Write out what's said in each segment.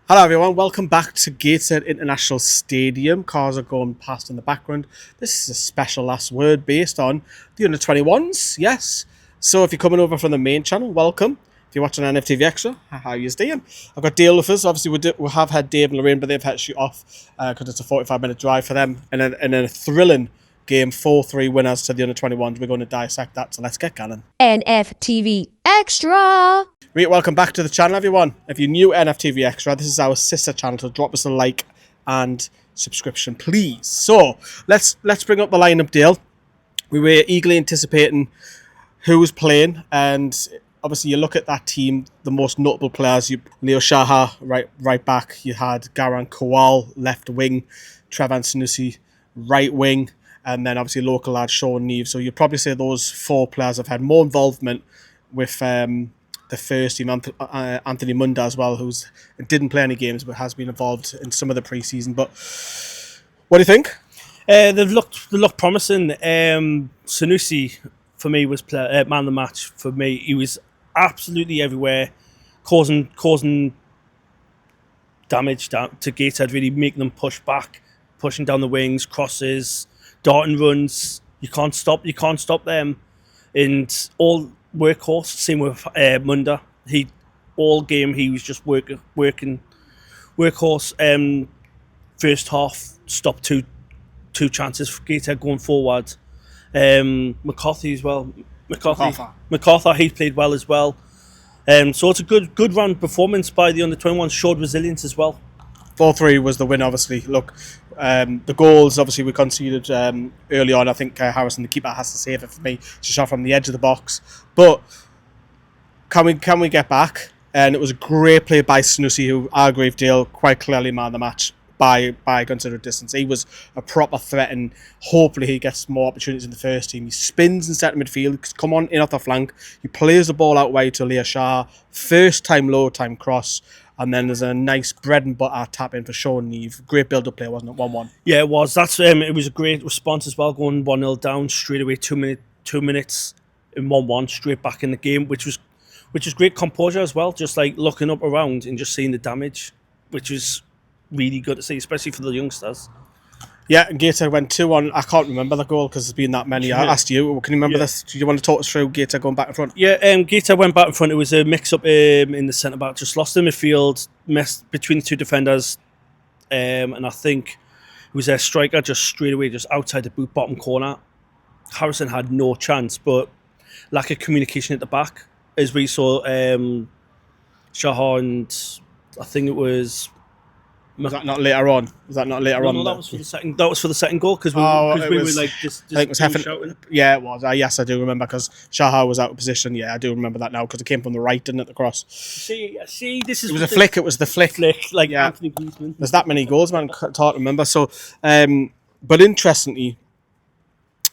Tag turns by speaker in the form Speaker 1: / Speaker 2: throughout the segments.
Speaker 1: Hello everyone, welcome back to Gateshead International Stadium. Cars are going past in the background. This is a special last word based on the under-21s, yes. So if you're coming over from the main channel, welcome. If you're watching NFTV Extra, how are you doing? I've got Dale with us. Obviously we have had Dave and Lorraine, but they've had to shoot off because it's a 45-minute drive for them. And then a thrilling game, 4-3 winners to the under-21s. We're going to dissect that, so let's get going.
Speaker 2: NFTV Extra!
Speaker 1: Right, welcome back to the channel, everyone. If you're new NFTV Extra, this is our sister channel, so drop us a like and subscription, please. So, let's bring up the lineup, Dale. We were eagerly anticipating who was playing, and obviously you look at that team, the most notable players, Leo Shaha, right back, you had Garan Kowal, left wing, Trevan Sanusi, right wing, and then obviously local lad Sean Neve. So you'd probably say those four players have had more involvement with the first team, Anthony Munda as well, who didn't play any games but has been involved in some of the pre-season. But what do you think?
Speaker 3: They looked promising. Sanusi for me was man of the match. For me, he was absolutely everywhere, causing damage to Gateshead, really making them push back, pushing down the wings, crosses, darting runs. You can't stop them, and all workhorse. Same with Munda. All game he was just working workhorse. First half stopped two chances for Gateshead going forward. McCarthy as well. MacArthur, he played well as well. So it's a good round performance by the under-21. Showed resilience as well.
Speaker 1: 4-3 was the win, obviously. Look, the goals, obviously, we conceded early on. I think Harrison, the keeper, has to save it for me. She shot from the edge of the box. But can we get back? And it was a great play by Sanusi, who Argrave Dale quite clearly man of the match by considerable distance. He was a proper threat, and hopefully he gets more opportunities in the first team. He spins in centre midfield, come on in off the flank. He plays the ball out wide to Leah Shah. First time low time cross. And then there's a nice bread and butter tap in for Sean Neve. Great build-up play, wasn't it? 1-1.
Speaker 3: Yeah, it was. It was a great response as well, going 1-0 down straight away. 2 minutes in 1-1 straight back in the game, which was great composure as well. Just like looking up around and just seeing the damage, which was really good to see, especially for the youngsters.
Speaker 1: Yeah, and Gateshead went 2-1. I can't remember the goal because there's been that many. I asked you, can you remember this? Do you want to talk us through Gateshead going back in front?
Speaker 3: Yeah, Gateshead went back in front. It was a mix-up in the centre-back. Just lost in midfield, messed between the two defenders. And I think it was a striker just straight away, just outside the boot bottom corner. Harrison had no chance, but lack of communication at the back. As we saw Shahar and I think it was...
Speaker 1: Was that not later on? No,
Speaker 3: that was for the second. That was for the second goal because we were like just
Speaker 1: I think it was
Speaker 3: shouting.
Speaker 1: Yeah, it was. Yes, I do remember because Shahar was out of position. Yeah, I do remember that now because it came from the right, didn't it? The cross.
Speaker 3: See, this is.
Speaker 1: It was a flick. It was the flick.
Speaker 3: Like
Speaker 1: yeah.
Speaker 3: Anthony Griezmann.
Speaker 1: There's that many goals, man. It's hard to remember. So, but interestingly,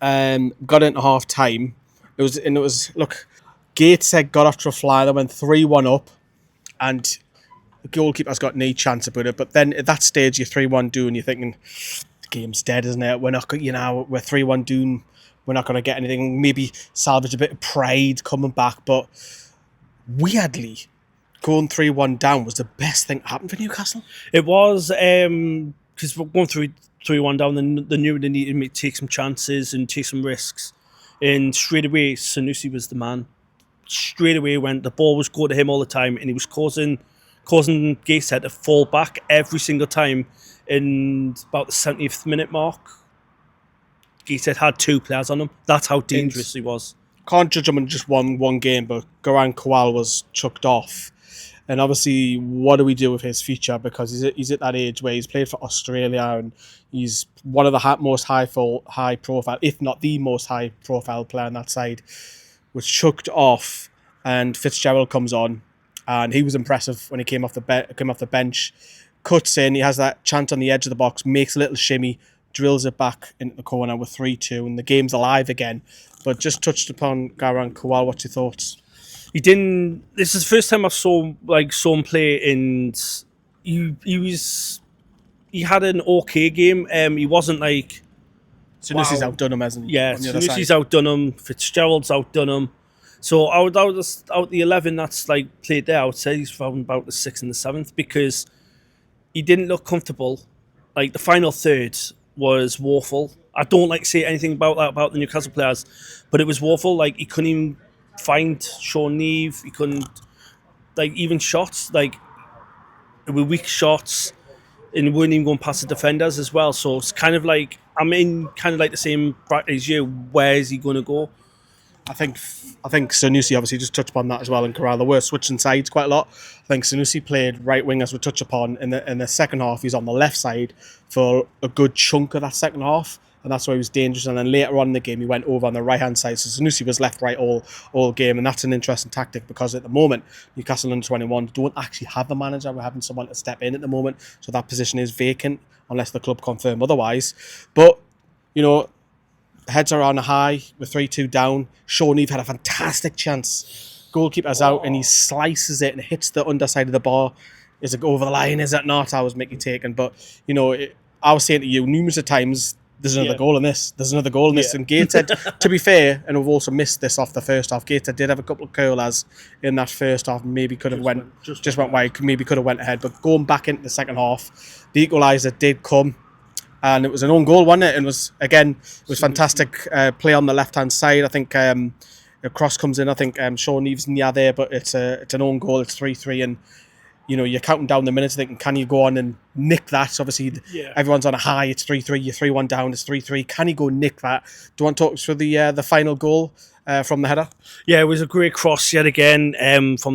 Speaker 1: got into half time. It was look. Gateshead got off to a flyer. They went 3-1 up, and the goalkeeper's got no chance about it. But then at that stage, you're 3-1 doing, you're thinking, the game's dead, isn't it? We're not, we're 3-1 doing, we're not going to get anything. Maybe salvage a bit of pride coming back. But weirdly, going 3-1 down was the best thing that happened for Newcastle.
Speaker 3: It was, because we're going 3-1 down, they knew they needed to take some chances and take some risks. And straight away, Sanusi was the man. Straight away, the ball was going to him all the time, and he was causing Gateshead to fall back every single time. In about the 70th minute mark, Gateshead had two players on him. That's how dangerous he was.
Speaker 1: Can't judge him in just one game, but Garan Kowal was chucked off. And obviously, what do we do with his future? Because he's at that age where he's played for Australia and he's one of the most high profile, if not the most high profile player on that side. Was chucked off, and Fitzgerald comes on, and he was impressive when he came off the bench. Cuts in, he has that chance on the edge of the box, makes a little shimmy, drills it back into the corner with 3-2, and the game's alive again. But just touched upon Garan Kowal. What's your thoughts?
Speaker 3: He didn't. This is the first time I saw him play, and he had an okay game. He wasn't like.
Speaker 1: Sanusi's outdone him, hasn't he?
Speaker 3: Yeah, Sanusi's outdone him. Fitzgerald's outdone him. So out the 11 that's like played there, I would say he's found about the 6th and the 7th because he didn't look comfortable. Like the final third was woeful. I don't like to say anything about that about the Newcastle players, but it was woeful. Like he couldn't even find Sean Neve. He couldn't like even shots. Like it were weak shots, and he weren't even going past the defenders as well. So it's kind of like I'm in kind of like the same bracket as you. Where is he going to go?
Speaker 1: I think Sanusi obviously just touched upon that as well in Corral. They were switching sides quite a lot. I think Sanusi played right wing, as we touch upon. In the second half, he's on the left side for a good chunk of that second half, and that's why he was dangerous. And then later on in the game, he went over on the right hand side. So Sanusi was left right all game, and that's an interesting tactic because at the moment Newcastle under-21 don't actually have a manager. We're having someone to step in at the moment, so that position is vacant unless the club confirm otherwise. But you know, heads are on a high. We're 3-2 down. Sean Eve had a fantastic chance. Goalkeeper's out and he slices it and hits the underside of the bar. Is it over the line? Is it not? I was Mickey taken. But, you know, I was saying to you numerous of times, there's another goal in this. There's another goal in this. And Gateshead, to be fair, and we've also missed this off the first half, Gateshead did have a couple of curlers in that first half. Maybe could have went wide. Maybe could have went ahead. But going back into the second half, the equaliser did come. And it was an own goal, wasn't it? And it was fantastic play on the left-hand side. I think a cross comes in. I think Sean Neve's near there, but it's an own goal. It's 3-3, and you know you're counting down the minutes, thinking, can you go on and nick that? Obviously, everyone's on a high. It's 3-3. You're 3-1 down. It's 3-3. Can you go nick that? Do you want to talk us through the final goal from the header?
Speaker 3: Yeah, it was a great cross yet again from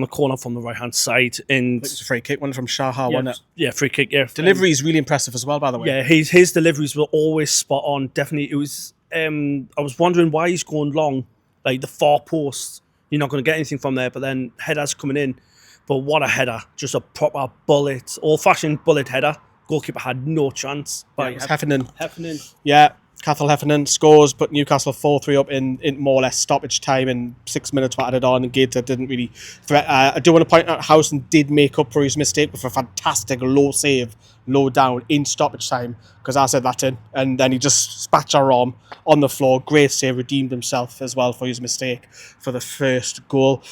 Speaker 3: the corner from the right hand side, and
Speaker 1: It was a free kick, one from Shaha, wasn't it?
Speaker 3: Yeah, free kick. Yeah,
Speaker 1: Delivery is really impressive as well, by the way.
Speaker 3: Yeah, his deliveries were always spot on. Definitely, it was. I was wondering why he's going long, like the far post. You're not going to get anything from there, but then headers coming in. But what a header! Just a proper bullet, old-fashioned bullet header. Goalkeeper had no chance.
Speaker 1: Yeah, it was Heffernan.
Speaker 3: Heffernan.
Speaker 1: Yeah. Cathal Heffernan scores, but Newcastle 4-3 up in more or less stoppage time in 6 minutes. What added on, and Gateshead didn't really threat. I do want to point out Howson did make up for his mistake with a fantastic low save, low down in stoppage time, because I said that in, and then he just spat our arm on the floor. Great save, redeemed himself as well for his mistake for the first goal.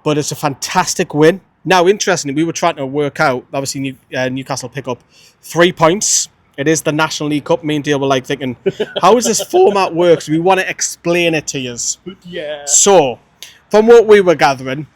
Speaker 1: But it's a fantastic win. Now, interestingly, we were trying to work out, obviously Newcastle pick up 3 points. It is the National League Cup. Main deal, we're like thinking, how does this format work? So we want to explain it to you.
Speaker 3: Yeah.
Speaker 1: So, from what we were gathering,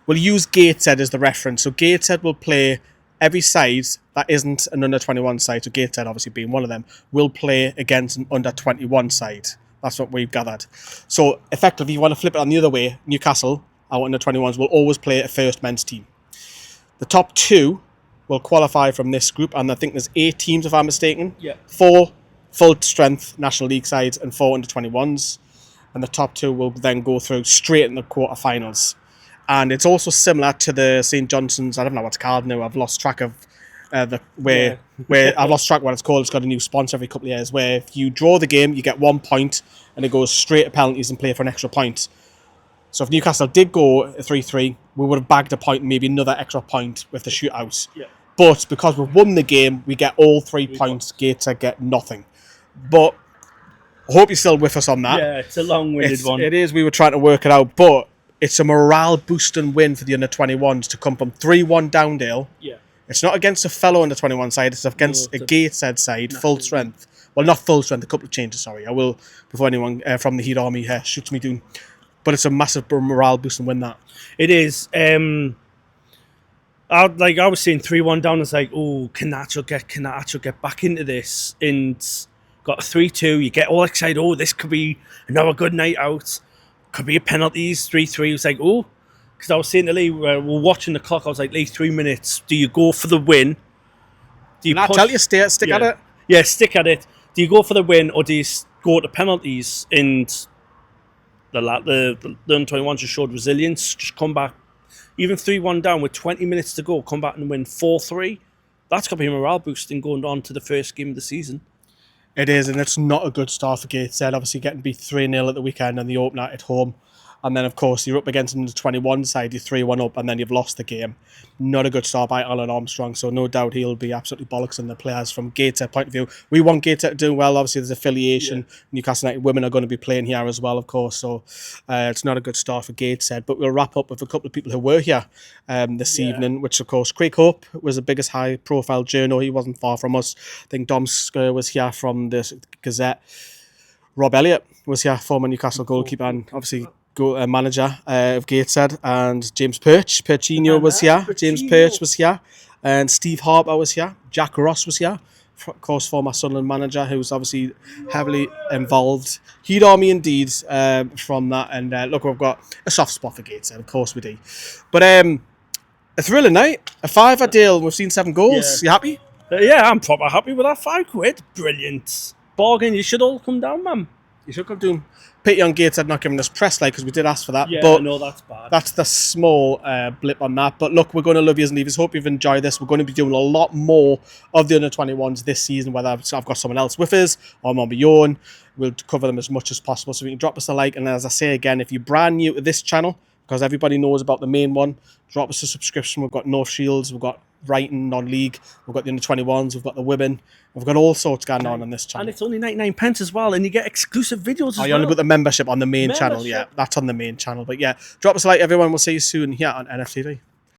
Speaker 1: we'll use Gateshead as the reference. So Gateshead will play every side that isn't an under-21 side. So Gateshead, obviously being one of them, will play against an under-21 side. That's what we've gathered. So, effectively, you want to flip it on the other way. Newcastle, our under-21s, will always play a first men's team. The top 2 will qualify from this group, and I think there's 8 teams, if I'm mistaken.
Speaker 3: Yeah.
Speaker 1: 4 full-strength National League sides and 4 under-21s, and the top 2 will then go through straight in the quarterfinals. And it's also similar to the St. Johnson's. I don't know what it's called now. I've lost track of where I've lost track of what it's called. It's got a new sponsor every couple of years. Where if you draw the game, you get 1 point, and it goes straight to penalties and play for an extra point. So if Newcastle did go 3-3, we would have bagged a point, maybe another extra point with the shootout.
Speaker 3: Yeah.
Speaker 1: But because we've won the game, we get all 3 points. Gateshead get nothing. But I hope you're still with us on that.
Speaker 3: Yeah, it's a long-winded one.
Speaker 1: It is. We were trying to work it out, but it's a morale-boosting win for the under-21s to come from 3-1 down Dale.
Speaker 3: Yeah.
Speaker 1: It's not against a fellow under-21 side. It's against a Gateshead side, full strength. Well, not full strength. A couple of changes. Sorry, I will before anyone from the Heat Army shoots me down. But it's a massive morale-boosting win. That
Speaker 3: it is. I was saying 3-1 down. It's like, oh, can Nacho get back into this? And got a 3-2. You get all excited. Oh, this could be another good night out. Could be a penalties. 3-3. It's like, oh, because I was saying to Lee, we're watching the clock. I was like, Lee, 3 minutes. Do you go for the win? Do you
Speaker 1: tell you stick at it?
Speaker 3: Yeah, stick at it. Do you go for the win, or do you go to penalties? And the under-21 just showed resilience. Just come back. Even 3-1 down with 20 minutes to go, come back and win 4-3. That's got to be morale boosting going on to the first game of the season.
Speaker 1: It is, and it's not a good start for Gateshead. Obviously, getting beat 3-0 at the weekend and the opener at home. And then, of course, you're up against an under-21 side, you're 3-1 up, and then you've lost the game. Not a good start by Alan Armstrong, so no doubt he'll be absolutely bollocks in the players from Gateshead point of view. We want Gateshead doing well. Obviously, there's affiliation. Yeah. Newcastle United women are going to be playing here as well, of course, so it's not a good start for Gateshead. But we'll wrap up with a couple of people who were here this evening, which, of course, Craig Hope was the biggest high-profile journo. He wasn't far from us. I think Dom Skur was here from the Gazette. Rob Elliott was here, former Newcastle goalkeeper and obviously manager of Gateshead, and James Perchino was here. James Perch was here, and Steve Harper was here. Jack Ross was here, of course, former Sunderland manager, who's obviously heavily involved. He'd army indeed from that. And look, we've got a soft spot for Gateshead, of course we do. But a thrilling night, a fiver deal. We've seen 7 goals. You happy?
Speaker 3: Yeah, I'm proper happy with that. £5. Brilliant. Bargain. You should all come down, man.
Speaker 1: You should come down. Pity on Gateshead not giving us press because we did ask for that.
Speaker 3: Yeah,
Speaker 1: but
Speaker 3: no, that's bad.
Speaker 1: That's the small blip on that. But look, we're going to love yous and leave yous. Hope you've enjoyed this. We're going to be doing a lot more of the under-21s this season, whether I've got someone else with us or I'm on my own. We'll cover them as much as possible. So you can drop us a like. And as I say again, if you're brand new to this channel, because everybody knows about the main one, drop us a subscription. We've got North Shields, we've got Brighton non-league, we've got the under-21s, we've got the women, we've got all sorts going on this channel.
Speaker 3: And it's only 99p as well, and you get exclusive videos as well.
Speaker 1: You only got the membership on the main channel, yeah. That's on the main channel. But yeah, drop us a like, everyone. We'll see you soon here on NFTV.